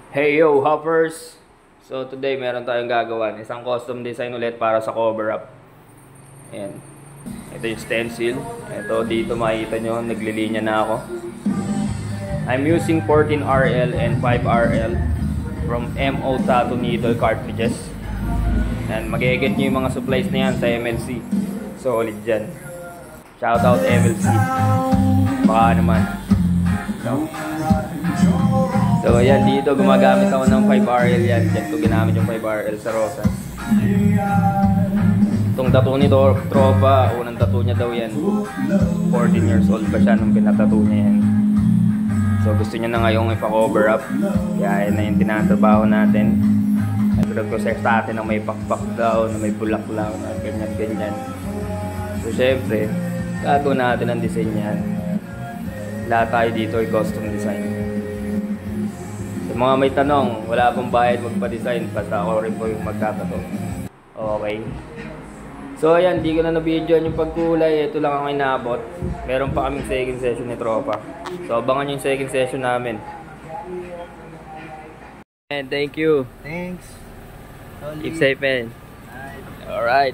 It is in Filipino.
Hey yo, hoppers! So today meron tayong gagawa, isang custom design ulit para sa cover up. Ayan. Ito yung stencil. Ito dito makikita nyo, naglilinya na ako. I'm using 14RL and 5RL from MO Tattoo Needle cartridges. And mag-e-get nyo yung mga supplies na yan sa MLC. Solid dyan. Shoutout MLC. Baka naman. So ayan, dito gumagamit ako ng 5RL yan. Diyan ko ginamit yung 5RL sa Rosas. Itong tattoo nito, tropa, unang tattoo niya daw yan. 14 years old pa siya nung pinatattoo niya yan. So gusto niya na ngayong ipa-cover up. Kaya yan na yung tinatrabaho natin. Nag-process natin na may pakpak daw, na may bulaklaw, na ganyan-ganyan. So syempre, gagawin natin ang design yan. Lahat tayo dito ay custom design. Sa mga may tanong, wala pong bayad magpa-design, basta ako rin po yung magtatato. Okay. So ayan, di ko na na-videoan yung pagkulay. Ito lang ang inaabot. Meron pa kaming second session ni tropa. So abangan yung second session namin. And thank you. Thanks. Keep safe, man. Alright.